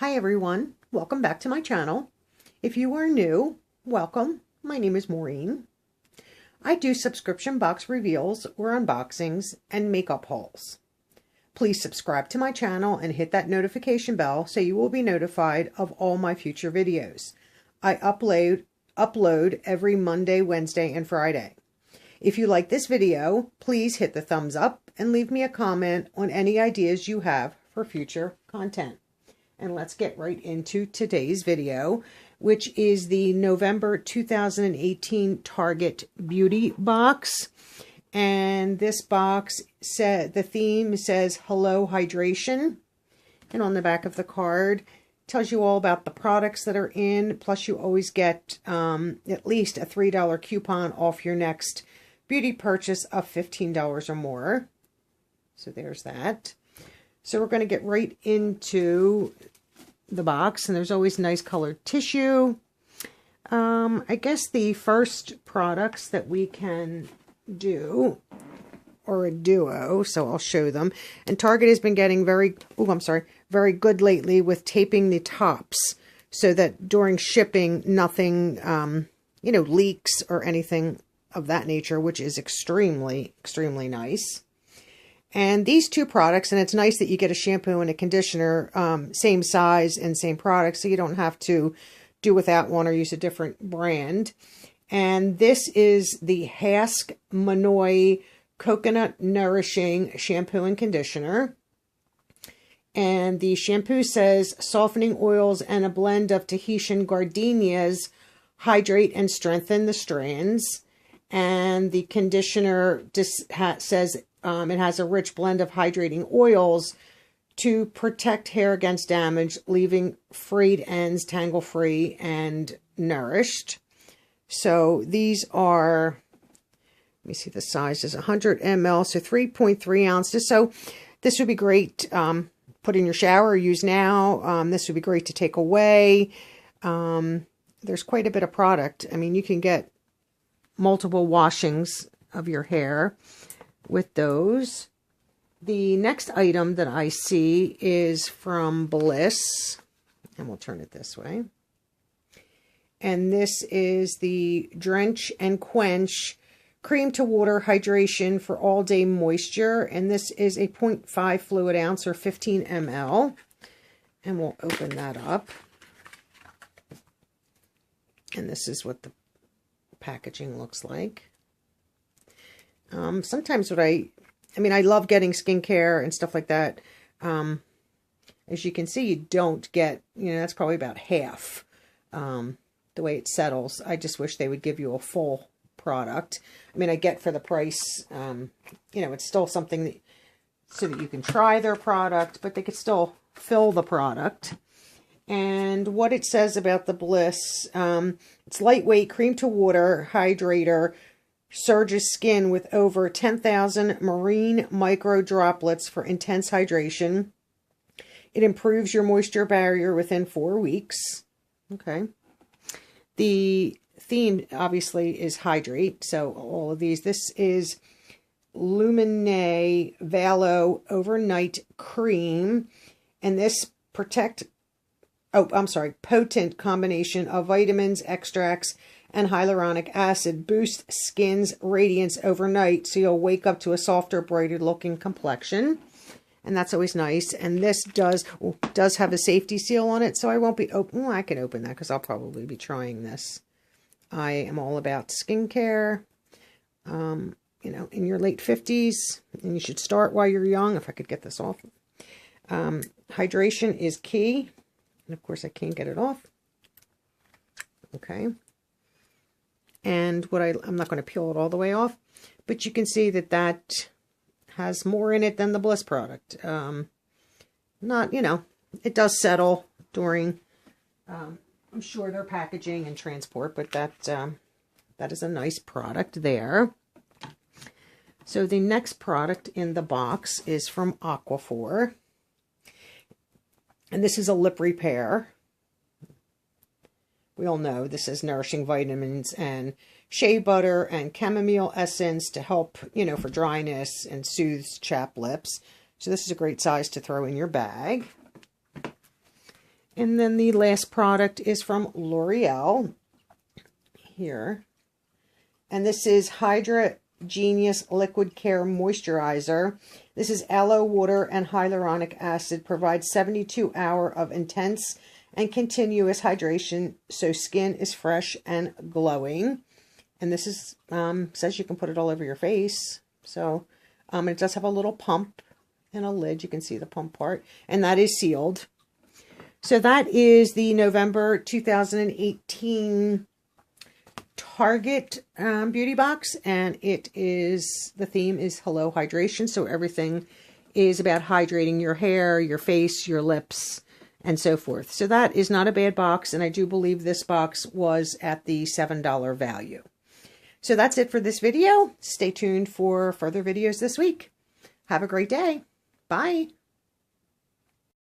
Hi everyone, welcome back to my channel. If you are new, welcome. My name is Maureen. I do subscription box reveals or unboxings and makeup hauls. Please subscribe to my channel and hit that notification bell so you will be notified of all my future videos. I upload every Monday, Wednesday, and Friday. If you like this video, please hit the thumbs up and leave me a comment on any ideas you have for future content. And let's get right into today's video, which is the November 2018 Target Beauty box. And this box said, the theme says Hello Hydration. And on the back of the card, tells you all about the products that are in. Plus you always get at least a $3 coupon off your next beauty purchase of $15 or more. So there's that. So we're going to get right into the box, and there's always nice colored tissue. I guess the first products that we can do are a duo, so I'll show them. And Target has been getting very good lately with taping the tops so that during shipping nothing, leaks or anything of that nature, which is extremely nice. And these two products, and it's nice that you get a shampoo and a conditioner, same size and same product, so you don't have to do without one or use a different brand. And this is the Hask Manoy Coconut Nourishing Shampoo and Conditioner. And the shampoo says softening oils and a blend of Tahitian gardenias hydrate and strengthen the strands. And the conditioner says it has a rich blend of hydrating oils to protect hair against damage, leaving frayed ends tangle-free and nourished. So these are, let me see, the size is 100 ml, so 3.3 ounces. So this would be great. Put in your shower, use now. This would be great to take away. There's quite a bit of product. I mean, you can get multiple washings of your hair with those. The next item that I see is from Bliss, and we'll turn it this way. And this is the Drench and Quench Cream to Water Hydration for All Day Moisture, and this is a 0.5 fluid ounce or 15 ml. And we'll open that up. And this is what the packaging looks like. Sometimes what I love getting skincare and stuff like that. As you can see, you don't get, that's probably about half the way it settles. I just wish they would give you a full product. I mean, I get for the price, it's still something that, so that you can try their product, but they could still fill the product. And what it says about the Bliss, it's lightweight cream to water hydrator, surges skin with over 10,000 marine micro droplets for intense hydration. It improves your moisture barrier within 4 weeks. Okay. The theme obviously is hydrate. So all of these, this is Lumine Valo Overnight Cream. And this potent combination of vitamins, extracts, and hyaluronic acid boost skin's radiance overnight, so you'll wake up to a softer, brighter looking complexion. And that's always nice. And this does have a safety seal on it, so I won't be open. Well, I can open that because I'll probably be trying this. I am all about skincare. In your late 50s, and you should start while you're young. If I could get this off. Hydration is key. And of course I can't get it off. Okay. And I'm not going to peel it all the way off, but you can see that has more in it than the Bliss product. It does settle during, I'm sure, their packaging and transport, but that is a nice product there. So the next product in the box is from Aquaphor. And this is a lip repair. We all know this is nourishing vitamins and shea butter and chamomile essence to help, for dryness and soothes chapped lips. So this is a great size to throw in your bag. And then the last product is from L'Oreal here. And this is Hydra Genius Liquid Care Moisturizer. This is aloe water and hyaluronic acid. Provides 72 hours of intense and continuous hydration so skin is fresh and glowing. And this is says you can put it all over your face. So it does have a little pump and a lid. You can see the pump part. And that is sealed. So that is the November 2018 Target beauty box, and it is, the theme is Hello Hydration, so everything is about hydrating your hair, your face, your lips, and so forth. So that is not a bad box, and I do believe this box was at the $7 value. So that's it for this video. Stay tuned for further videos this week. Have a great day. Bye.